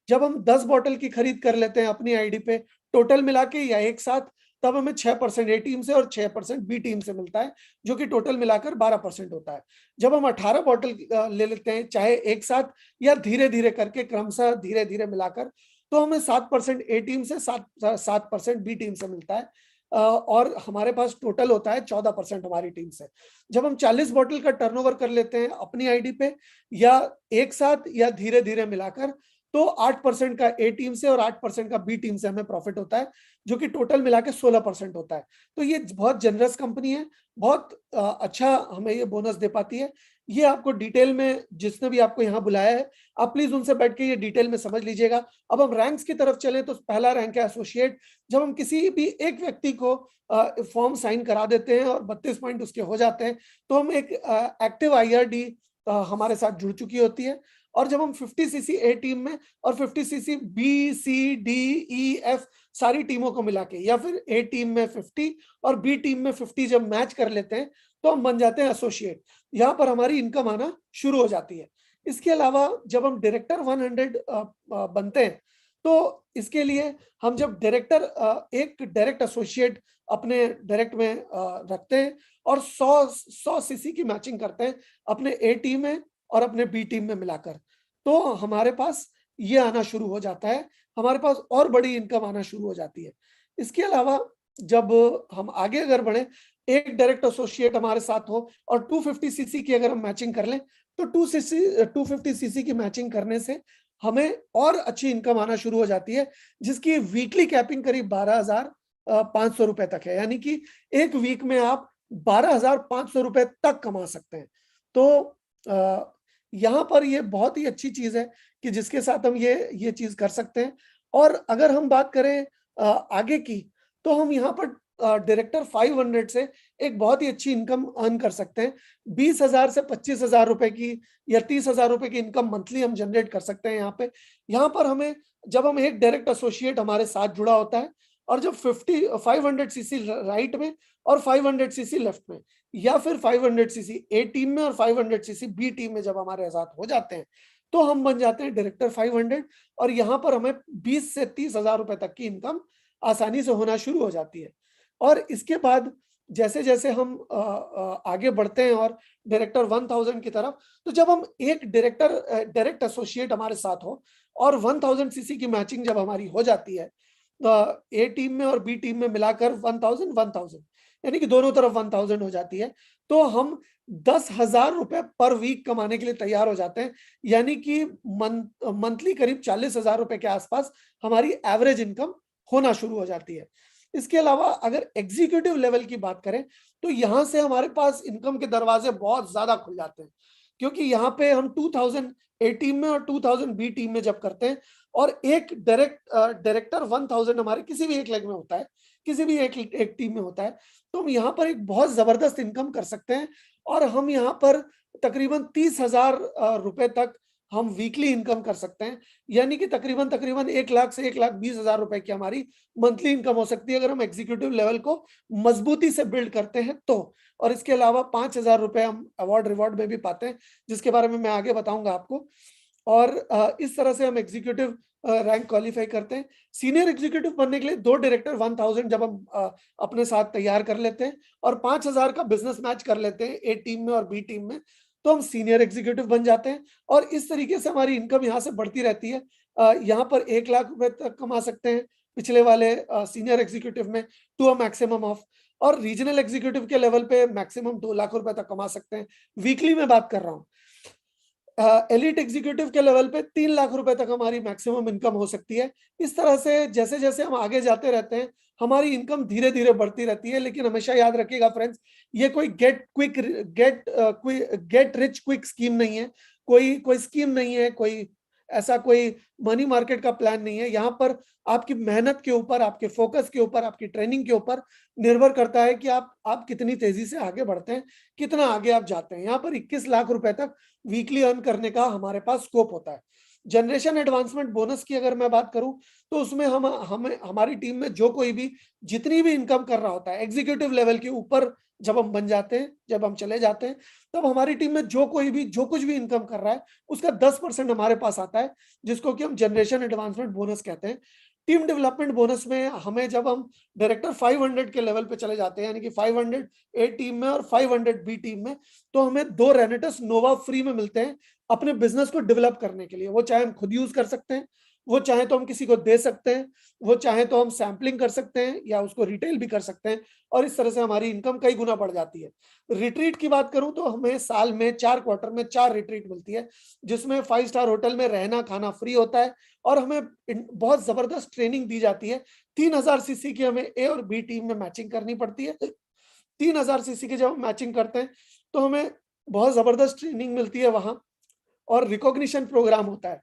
जब हम 10 बॉटल की खरीद कर लेते हैं अपनी आईडी पे टोटल मिला के या एक साथ, तब हमें 6% ए टीम से और 6% बी टीम से मिलता है, जो कि टोटल मिलाकर 12% होता है। जब हम 18 बॉटल ले लेते हैं, चाहे एक साथ या धीरे धीरे करके, क्रमशः धीरे धीरे मिलाकर, तो हमें 7% ए टीम से 7% बी टीम से मिलता है। और हमारे पास टोटल होता है 14% हमारी टीम से। जब हम 40 बॉटल का टर्नओवर कर लेते हैं अपनी आईडी पे, या एक साथ या धीरे धीरे मिलाकर, तो 8% का ए टीम से और 8% का बी टीम से हमें प्रॉफिट होता है, जो कि टोटल मिला के 16% होता है। तो ये बहुत जनरस कंपनी है, बहुत अच्छा हमें ये बोनस दे पाती है। ये आपको डिटेल में, जिसने भी आपको यहाँ बुलाया है, आप प्लीज उनसे बैठ के ये डिटेल में समझ लीजिएगा। अब हम रैंक्स की तरफ चले तो पहला रैंक है एसोसिएट। जब हम किसी भी एक व्यक्ति को फॉर्म साइन करा देते हैं और 32 पॉइंट उसके हो जाते हैं, तो हम एक एक्टिव आईआरडी हमारे साथ जुड़ चुकी होती है। और जब हम 50 सीसी ए टीम में और 50 CC B C D E F सारी टीमों को मिला के, या फिर ए टीम में 50 और बी टीम में 50 जब मैच कर लेते हैं, तो हम बन जाते हैं एसोसिएट। यहाँ पर हमारी इनकम आना शुरू हो जाती है। इसके अलावा जब हम डायरेक्टर 100 बनते हैं, तो इसके लिए हम जब डायरेक्टर एक डायरेक्ट एसोसिएट अपने डायरेक्ट में रखते हैं और 100 सीसी की मैचिंग करते हैं अपने ए टीम में और अपने बी टीम में मिलाकर, तो हमारे पास ये आना शुरू हो जाता है, हमारे पास और बड़ी इनकम आना शुरू हो जाती है। इसके अलावा जब हम आगे अगर बढ़े, एक डायरेक्ट एसोसिएट हमारे साथ हो और 250 सीसी की अगर हम मैचिंग कर लें, तो 250 सीसी की मैचिंग करने से हमें और अच्छी इनकम आना शुरू हो जाती है, जिसकी वीकली कैपिंग करीब 12,500 रुपए तक है। यानी कि एक वीक में आप 12,500 रुपए तक कमा सकते हैं। तो यहाँ पर ये बहुत ही अच्छी चीज है कि जिसके साथ हम ये चीज कर सकते हैं। और अगर हम बात करें आगे की, तो हम यहाँ पर डायरेक्टर 500 से एक बहुत ही अच्छी इनकम अर्न कर सकते हैं। 20,000 से 25,000 रुपए की या 30,000 रुपए की इनकम मंथली हम जनरेट कर सकते हैं यहाँ पर हमें, जब हम एक डायरेक्ट एसोसिएट हमारे साथ जुड़ा होता है, और जब 500 सीसी राइट में और 500 सीसी लेफ्ट में, या फिर 500 सीसी ए टीम में और 500 सीसी बी टीम में जब हमारे साथ हो जाते हैं, तो हम बन जाते हैं डायरेक्टर 500। और यहाँ पर हमें 20 से 30,000 रुपए तक की इनकम आसानी से होना शुरू हो जाती है। और इसके बाद जैसे जैसे हम आगे बढ़ते हैं और डायरेक्टर 1000 की तरफ, तो जब हम एक डायरेक्ट एसोसिएट हमारे साथ हो और 1000 सीसी की मैचिंग जब हमारी हो जाती है, ए टीम में और बी टीम में मिलाकर 1000 यानी कि दोनों तरफ 1000 हो जाती है, तो हम 10,000 रुपए पर वीक कमाने के लिए तैयार हो जाते हैं। यानी कि मंथली करीब 40,000 रुपए के आसपास हमारी एवरेज इनकम होना शुरू हो जाती है। इसके अलावा अगर एग्जीक्यूटिव लेवल की बात करें, तो यहां से हमारे पास इनकम के दरवाजे बहुत ज्यादा खुल जाते हैं, क्योंकि यहाँ पे हम 2000 ए टीम में और 2000 बी टीम में जब करते हैं, और एक डायरेक्टर 1000 हमारे किसी भी एक लेग में होता है, किसी भी एक टीम में होता है, तो हम यहाँ पर एक बहुत जबरदस्त इनकम कर सकते हैं। और हम यहाँ पर तकरीबन 30,000 रुपए तक हम वीकली इनकम कर सकते हैं। यानी कि तकरीबन तकरीबन 1 लाख से 1,20,000 रुपए की हमारी मंथली इनकम हो सकती है, अगर हम एग्जीक्यूटिव लेवल को मजबूती से बिल्ड करते हैं तो। और इसके अलावा 5,000 रुपए हम अवार्ड रिवॉर्ड में भी पाते हैं, जिसके बारे में मैं आगे बताऊंगा आपको। और इस तरह से हम एग्जीक्यूटिव रैंक क्वालिफाई करते हैं। सीनियर एग्जीक्यूटिव बनने के लिए 2 डायरेक्टर 1000 जब हम अपने साथ तैयार कर लेते हैं और 5,000 का बिजनेस मैच कर लेते हैं ए टीम में और बी टीम में, तो हम सीनियर एग्जीक्यूटिव बन जाते हैं। और इस तरीके से हमारी इनकम यहाँ से बढ़ती रहती है। यहाँ पर 1 लाख रुपए तक कमा सकते हैं पिछले वाले सीनियर एग्जीक्यूटिव में, टू अ मैक्सिमम ऑफ। और रीजनल एग्जीक्यूटिव के लेवल पे मैक्सिमम 2 लाख रुपए तक कमा सकते हैं, वीकली में बात कर रहा हूँ। एलिट एग्जीक्यूटिव के लेवल पे 3 लाख रुपए तक हमारी मैक्सिमम इनकम हो सकती है। इस तरह से जैसे जैसे हम आगे जाते रहते हैं, हमारी इनकम धीरे धीरे बढ़ती रहती है। लेकिन हमेशा याद रखिएगा फ्रेंड्स, ये कोई गेट रिच क्विक स्कीम नहीं है, कोई स्कीम नहीं है, कोई ऐसा कोई मनी मार्केट का प्लान नहीं है। यहाँ पर आपकी मेहनत के ऊपर, आपके फोकस के ऊपर, आपकी ट्रेनिंग के ऊपर निर्भर करता है कि आप कितनी तेजी से आगे बढ़ते हैं, कितना आगे आप जाते हैं। यहाँ पर 21 लाख रुपए तक वीकली अर्न करने का हमारे पास स्कोप होता है। जनरेशन एडवांसमेंट बोनस की अगर मैं बात करूं, तो उसमें हमें हमारी टीम में जो कोई भी जितनी भी इनकम कर रहा होता है एग्जीक्यूटिव लेवल के ऊपर, जब हम बन जाते हैं, जब हम चले जाते हैं, तब हमारी टीम में जो कोई भी जो कुछ भी इनकम कर रहा है उसका 10% हमारे पास आता है, जिसको कि हम जनरेशन एडवांसमेंट बोनस कहते हैं। टीम डेवलपमेंट बोनस में हमें, जब हम डायरेक्टर 500 के लेवल पे चले जाते हैं, यानी कि 500 ए टीम में और 500 बी टीम में, तो हमें 2 रेनेटस नोवा फ्री में मिलते हैं अपने बिजनेस को डेवलप करने के लिए। वो चाहे हम खुद यूज कर सकते हैं, वो चाहे तो हम किसी को दे सकते हैं, वो चाहे तो हम सैम्पलिंग कर सकते हैं या उसको रिटेल भी कर सकते हैं, और इस तरह से हमारी इनकम कई गुना बढ़ जाती है। रिट्रीट की बात करूं तो हमें साल में 4 क्वार्टर में 4 रिट्रीट मिलती है, जिसमें 5 स्टार होटल में रहना खाना फ्री होता है, और हमें बहुत जबरदस्त ट्रेनिंग दी जाती है। 3000 सीसी की हमें ए और बी टीम में मैचिंग करनी पड़ती है। 3000 सीसी की जब हम मैचिंग करते हैं तो हमें बहुत जबरदस्त ट्रेनिंग मिलती है वहां, और रिकॉग्निशन प्रोग्राम होता है।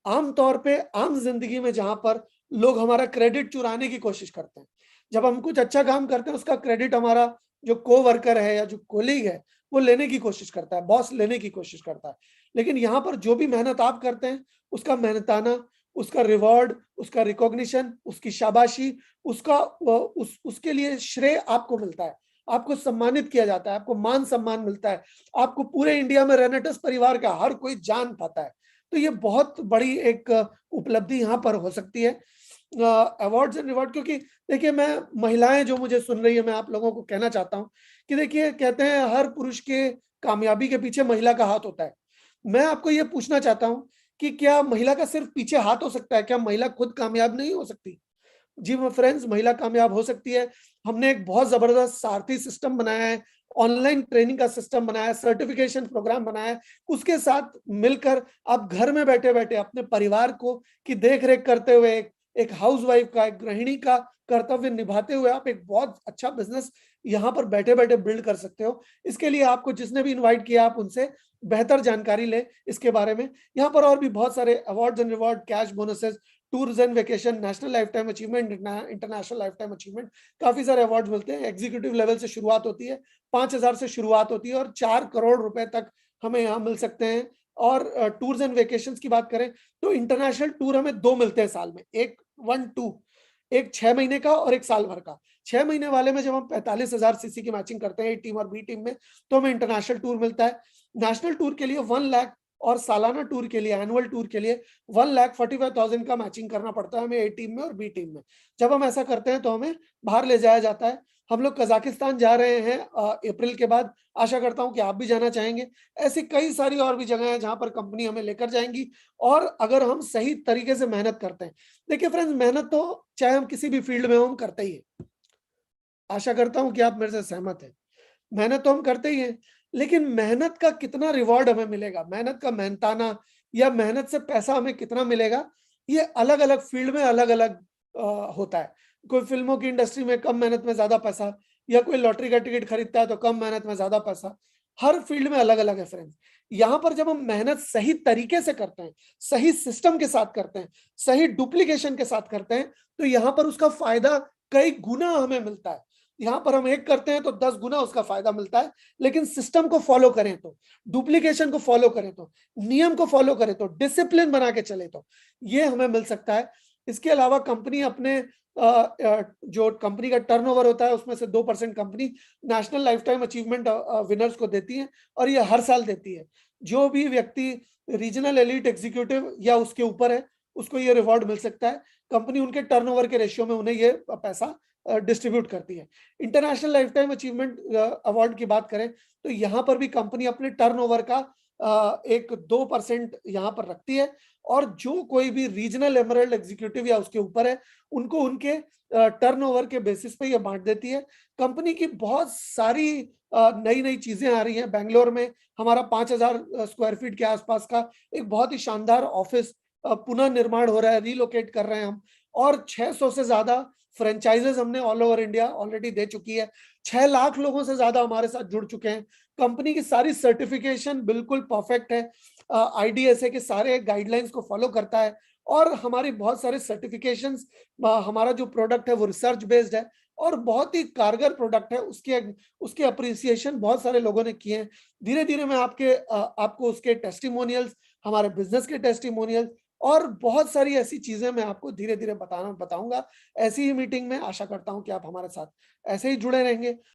आमतौर पे आम जिंदगी में जहां पर लोग हमारा क्रेडिट चुराने की कोशिश करते हैं, जब हम कुछ अच्छा काम करते हैं उसका क्रेडिट हमारा जो को वर्कर है या जो कोलीग है वो लेने की कोशिश करता है, बॉस लेने की कोशिश करता है। लेकिन यहाँ पर जो भी मेहनत आप करते हैं उसका मेहनताना, उसका रिवॉर्ड, उसका रिकॉग्निशन, उसकी शाबाशी, उसके लिए श्रेय आपको मिलता है। आपको सम्मानित किया जाता है, आपको मान सम्मान मिलता है, आपको पूरे इंडिया में रेनेटस परिवार का हर कोई जान पाता है। तो ये बहुत बड़ी एक उपलब्धि यहाँ पर हो सकती है। अवार्ड्स एंड रिवॉर्ड, क्योंकि देखिए, मैं महिलाएं जो मुझे सुन रही है, मैं आप लोगों को कहना चाहता हूँ कि देखिए, कहते हैं हर पुरुष के कामयाबी के पीछे महिला का हाथ होता है। मैं आपको ये पूछना चाहता हूँ कि क्या महिला का सिर्फ पीछे हाथ हो सकता है? क्या महिला खुद कामयाब नहीं हो सकती? जी हाँ फ्रेंड्स, महिला कामयाब हो सकती है। हमने एक बहुत जबरदस्त सारथी सिस्टम बनाया है, ऑनलाइन ट्रेनिंग का सिस्टम बनाया है, सर्टिफिकेशन प्रोग्राम बनाया है। उसके साथ मिलकर आप घर में बैठे बैठे अपने परिवार को की देख रेख करते हुए, एक हाउसवाइफ का, एक गृहिणी का कर्तव्य निभाते हुए आप एक बहुत अच्छा बिजनेस यहाँ पर बैठे बैठे बिल्ड कर सकते हो। इसके लिए आपको जिसने भी इन्वाइट किया, आप उनसे बेहतर जानकारी ले इसके बारे में। यहाँ पर और भी बहुत सारे awards and reward, cash bonuses, tours and vacation, national life time achievement, international life time achievement, काफी सारे अवार्ड मिलते हैं। एग्जीक्यूटिव लेवल से शुरुआत होती है, 5000 से शुरुआत होती है, और 4 करोड़ रुपए तक हमें यहाँ मिल सकते हैं। और टूर्स एंड वेकेशंस की बात करें तो इंटरनेशनल टूर हमें 2 मिलते हैं साल में, एक 1-2, एक 6 महीने का और एक साल भर का। 6 महीने वाले में जब हम 45,000 सीसी की मैचिंग करते हैं ए टीम और बी टीम में, तो हमें इंटरनेशनल टूर मिलता है। नेशनल टूर के लिए 1 लाख, और सालाना टूर के लिए, एनुअल टूर के लिए 1,45,000 का मैचिंग करना पड़ता है हमें ए टीम में और बी टीम में। जब हम ऐसा करते हैं तो हमें बाहर ले जाया जाता है। हम लोग कजाकिस्तान जा रहे हैं अप्रैल के बाद, आशा करता हूं कि आप भी जाना चाहेंगे। ऐसी कई सारी और भी जगह हैं जहां पर कंपनी हमें लेकर जाएंगी, और अगर हम सही तरीके से मेहनत करते हैं। देखिए फ्रेंड्स, मेहनत तो चाहे हम किसी भी फील्ड में हो, हम करते ही हैं। आशा करता हूं कि आप मेरे से सहमत हैं। मेहनत तो हम करते ही हैं, लेकिन मेहनत का कितना रिवॉर्ड हमें मिलेगा, मेहनत का मेहनताना या मेहनत से पैसा हमें कितना मिलेगा, ये अलग अलग फील्ड में अलग अलग होता है। कोई फिल्मों की इंडस्ट्री में कम मेहनत में ज्यादा पैसा, या कोई लॉटरी का टिकट खरीदता है तो कम मेहनत में ज्यादा पैसा। हर फील्ड में अलग अलग है फ्रेंड्स। यहाँ पर जब हम मेहनत सही तरीके से करते हैं, सही सिस्टम के साथ करते हैं, सही डुप्लीकेशन के साथ करते हैं, तो यहाँ पर उसका फायदा कई गुना हमें मिलता है। यहाँ पर हम एक करते हैं तो 10 गुना उसका फायदा मिलता है। लेकिन सिस्टम को फॉलो करें तो, डुप्लीकेशन को फॉलो करें तो, नियम को फॉलो करें तो, डिसिप्लिन बना के चले तो ये हमें मिल सकता है। इसके अलावा कंपनी अपने जो कंपनी का टर्नओवर होता है उसमें से 2% company national life time achievement winners को देती है, और ये हर साल देती है। जो भी व्यक्ति रीजनल एलीट एग्जीक्यूटिव या उसके ऊपर है, उसको ये रिवॉर्ड मिल सकता है। कंपनी उनके टर्नओवर के रेशियो में उन्हें ये पैसा डिस्ट्रीब्यूट करती है। International life time achievement award की बात करें तो यहाँ पर भी कंपनी अपने टर्नओवर का एक 2% यहाँ पर रखती है, और जो कोई भी रीजनल एमरल्ड एग्जीक्यूटिव या उसके ऊपर है, उनको उनके टर्नओवर के बेसिस पे ये बांट देती है। कंपनी की बहुत सारी नई नई चीजें आ रही हैं। बेंगलोर में हमारा 5,000 स्क्वायर फीट के आसपास का एक बहुत ही शानदार ऑफिस पुनः निर्माण हो रहा है, रिलोकेट कर रहे हैं हम, और 600 से ज्यादा फ्रेंचाइजेस हमने ऑल ओवर इंडिया ऑलरेडी दे चुकी है। 6 लाख लोगों से ज्यादा हमारे साथ जुड़ चुके हैं। कंपनी की सारी सर्टिफिकेशन बिल्कुल परफेक्ट है, आईडीएसए के सारे गाइडलाइंस को फॉलो करता है, और हमारी बहुत सारे सर्टिफिकेशंस, हमारा जो प्रोडक्ट है वो रिसर्च बेस्ड है और बहुत ही कारगर प्रोडक्ट है। उसके उसके अप्रिसिएशन बहुत सारे लोगों ने किए हैं। धीरे धीरे मैं आपको उसके टेस्टिमोनियल्स, हमारे बिजनेस के टेस्टिमोनियल्स और बहुत सारी ऐसी चीज़ें मैं आपको धीरे-धीरे बताऊँगा। ऐसी ही मीटिंग में आशा करता हूँ कि आप हमारे साथ ऐसे ही जुड़े रहेंगे